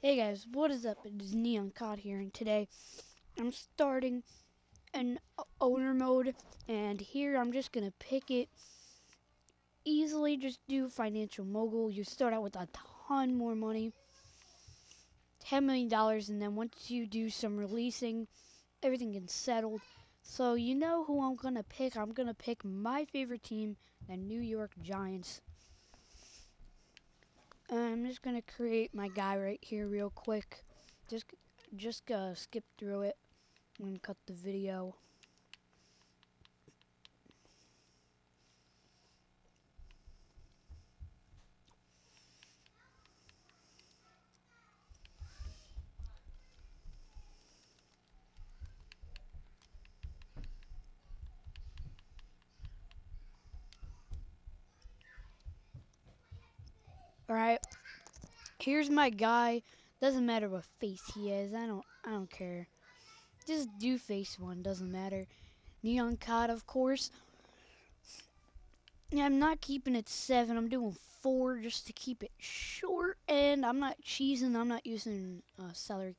Hey guys, what is up? It is Neon Cod here, and today I'm starting an owner mode, and here I'm just gonna pick it easily. Just do financial mogul. You start out with a ton more money, $10 million, and then once you do some releasing, everything gets settled. So you know who I'm gonna pick. I'm gonna pick my favorite team, the New York Giants. I'm just gonna create my guy right here real quick. Just just skip through it. I'm gonna cut the video. All right, here's my guy. Doesn't matter what face he is. I don't care. Just do face one. Doesn't matter. Neon Cod, of course. Yeah, I'm not keeping it 7. I'm doing 4 just to keep it short. And I'm not cheesing. I'm not using salary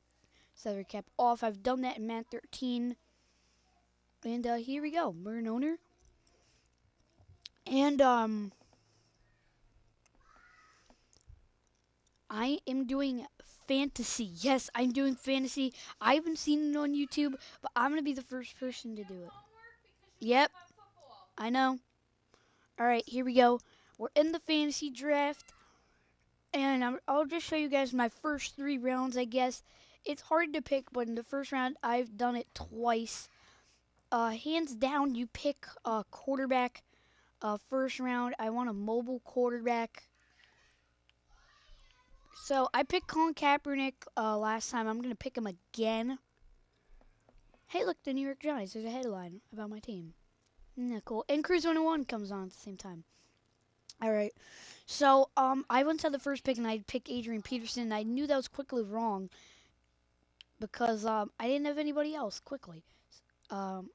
cap off. I've done that in Madden 13. And here we go. We're an owner. And I am doing fantasy. Yes, I'm doing fantasy. I haven't seen it on YouTube, but I'm going to be the first person to do it. Yep, I know. All right, here we go. We're in the fantasy draft, and I'll just show you guys my first 3 rounds, I guess. It's hard to pick, but in the first round, I've done it twice. Hands down, you pick a quarterback. First round, I want a mobile quarterback. So I picked Colin Kaepernick last time. I'm going to pick him again. Hey, look, the New York Giants. There's a headline about my team. Isn't that cool? And Cruise 101 comes on at the same time. All right. So I went to the first pick, and I picked Adrian Peterson. I knew that was quickly wrong because I didn't have anybody else quickly. Um,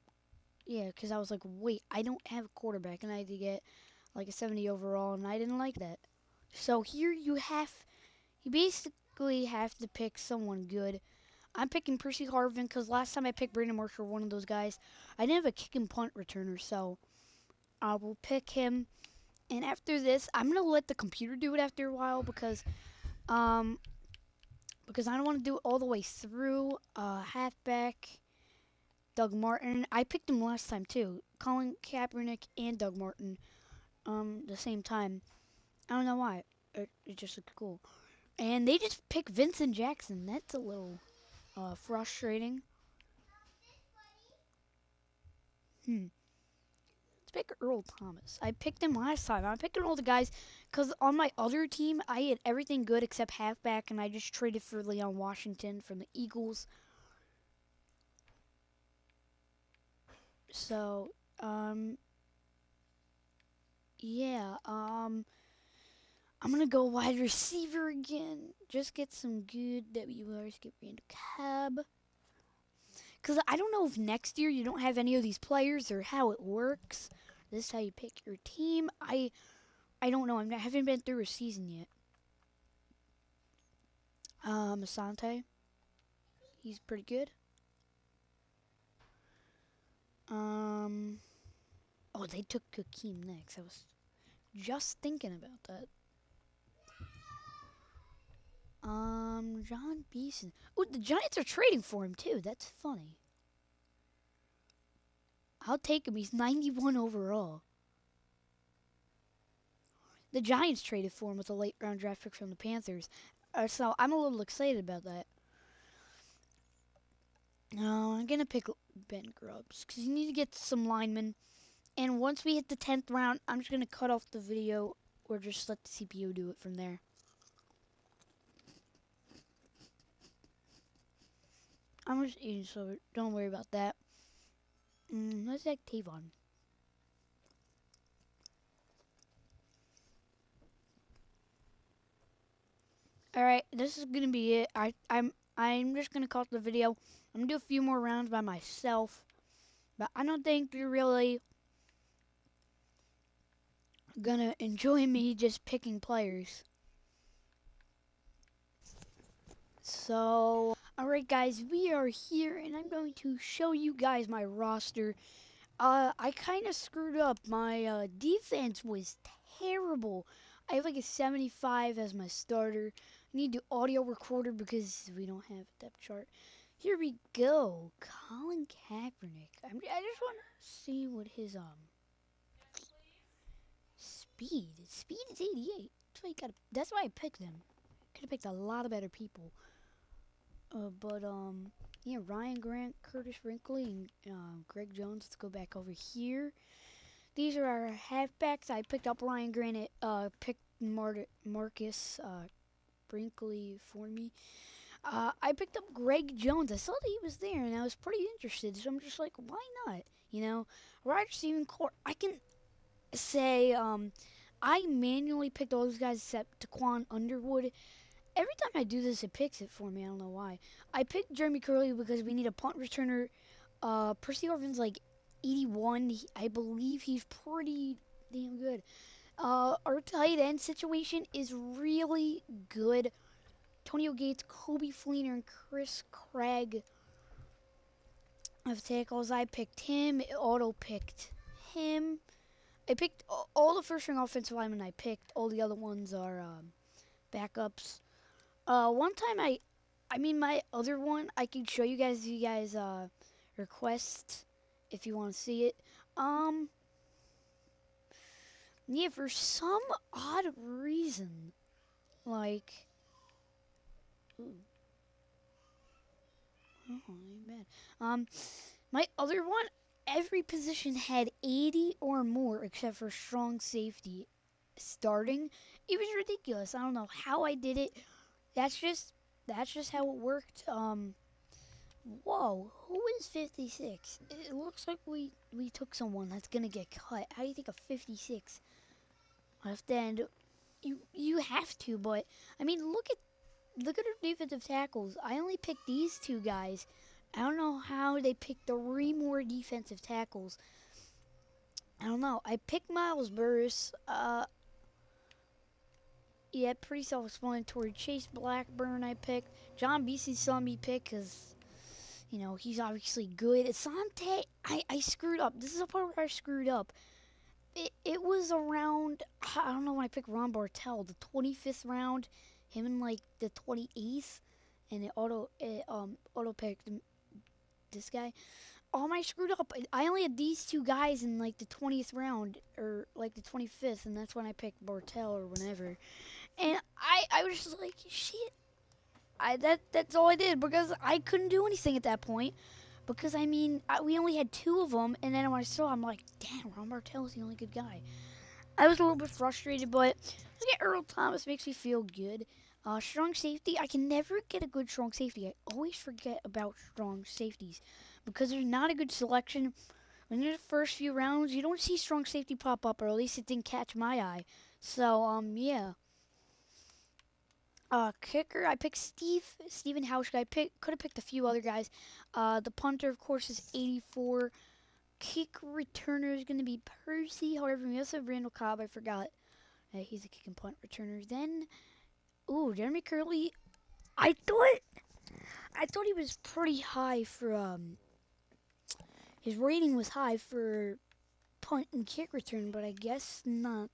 yeah, because I was like, wait, I don't have a quarterback, and I had to get like a 70 overall, and I didn't like that. So here you basically have to pick someone good. I'm picking Percy Harvin because last time I picked Brandon Marshall, one of those guys. I didn't have a kick and punt returner, so I will pick him. And after this, I'm gonna let the computer do it after a while um because I don't want to do it all the way through. Halfback, Doug Martin. I picked him last time too. Colin Kaepernick and Doug Martin the same time. I don't know why. It just looked cool. And they just picked Vincent Jackson. That's a little frustrating. Hmm. Let's pick Earl Thomas. I picked him last time. I'm picking all the guys because on my other team, I had everything good except halfback, and I just traded for Leon Washington from the Eagles. So, yeah, I'm gonna go wide receiver again. Just get some good WRs, get Randall Cobb. Because I don't know if next year you don't have any of these players or how it works. This is how you pick your team. I don't know. I haven't been through a season yet. Asante. He's pretty good. Um. Oh, they took Hakeem next. I was just thinking about that. John Beeson. Oh, the Giants are trading for him too. That's funny. I'll take him. He's 91 overall. The Giants traded for him with a late round draft pick from the Panthers. So I'm a little excited about that. No, I'm gonna pick Ben Grubbs because you need to get some linemen. And once we hit the 10th round, I'm just gonna cut off the video or just let the CPU do it from there. I'm just eating, so don't worry about that. Let's take Tavon. All right, this is gonna be it. I'm just gonna cut the video. I'm gonna do a few more rounds by myself, but I don't think you're really gonna enjoy me just picking players. So, alright guys, we are here and I'm going to show you guys my roster. I kind of screwed up. My defense was terrible. I have like a 75 as my starter. I need the audio recorder because we don't have a depth chart. Here we go. Colin Kaepernick. I just want to see what his speed is 88. That's why I picked him. Could have picked a lot of better people. But yeah, Ryan Grant, Curtis Brinkley, and Greg Jones. Let's go back over here. These are our halfbacks. I picked up Ryan Grant. Picked Marcus Brinkley for me. I picked up Greg Jones. I saw that he was there, and I was pretty interested. So I'm just like, why not? You know, Roger Stephen Court. I can say I manually picked all those guys except Taquan Underwood. Every time I do this, it picks it for me. I don't know why. I picked Jeremy Curley because we need a punt returner. Percy Orphan's like 81. I believe he's pretty damn good. Our tight end situation is really good. Antonio Gates, Kobe Fleener, and Chris Craig of tackles. I picked him. Auto picked him. I picked all the first-string offensive linemen. I picked. All the other ones are backups. One time my other one, I can show you guys if you guys request if you want to see it. Yeah, for some odd reason, like, ooh, oh, ain't bad. My other one, every position had 80 or more except for strong safety starting. It was ridiculous. I don't know how I did it. That's just how it worked. Whoa, who is 56? It looks like we took someone that's gonna get cut. How do you think a 56 left end? You have to, but I mean, look at our defensive tackles. I only picked these two guys. I don't know how they picked 3 more defensive tackles. I don't know. I picked Miles Burris. Yeah, pretty self-explanatory. Chase Blackburn I picked. John Beasley saw me pick because, you know, he's obviously good. Asante, I screwed up. This is the part where I screwed up. It was around, I don't know when I picked Ron Bartel, the 25th round, him in like the 28th, and auto picked this guy. I screwed up. I only had these two guys in like the 20th round or like the 25th, and that's when I picked Bartel or whenever. And I was just like, shit. That's all I did because I couldn't do anything at that point. Because I mean, we only had 2 of them, and then when I saw, I'm like, damn, Ron Bartel is the only good guy. I was a little bit frustrated, but look at Earl Thomas makes me feel good. Strong safety, I can never get a good strong safety. I always forget about strong safeties because there's not a good selection. When you're the first few rounds, you don't see strong safety pop up, or at least it didn't catch my eye. So, yeah. Kicker, I picked Steven Hauschka. Could have picked a few other guys. The punter, of course, is 84. Kick returner is going to be Percy. However, we also have Randall Cobb. I forgot. He's a kick and punt returner. Then, Jeremy Curley. I thought he was pretty high for his rating was high for punt and kick return, but I guess not.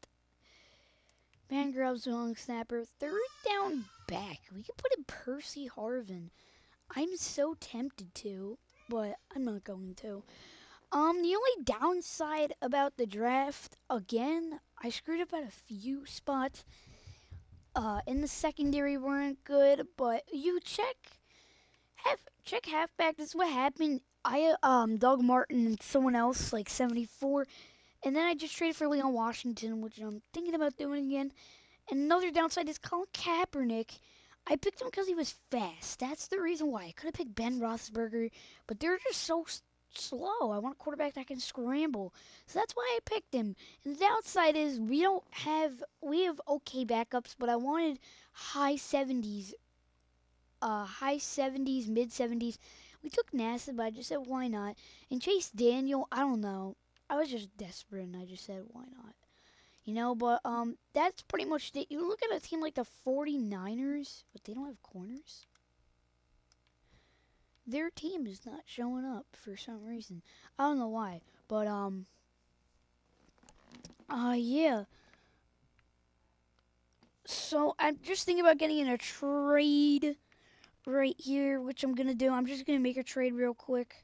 Man grabs long snapper. 3rd down back. We could put in Percy Harvin. I'm so tempted to, but I'm not going to. The only downside about the draft, again, I screwed up at a few spots. In the secondary weren't good, but you check halfback. This is what happened. I Doug Martin and someone else like 74, and then I just traded for Leon Washington, which I'm thinking about doing again. And another downside is Colin Kaepernick. I picked him because he was fast. That's the reason why. I could have picked Ben Roethlisberger, but they're just so slow. I want a quarterback that can scramble. So that's why I picked him. And the downside is we have okay backups, but I wanted high 70s, mid 70s. We took NASA, but I just said why not. And Chase Daniel, I don't know. I was just desperate, and I just said why not. You know, but that's pretty much it. You look at a team like the 49ers, but they don't have corners. their team is not showing up for some reason. I don't know why, but yeah. So I'm just thinking about getting in a trade right here, which I'm gonna do. I'm just gonna make a trade real quick.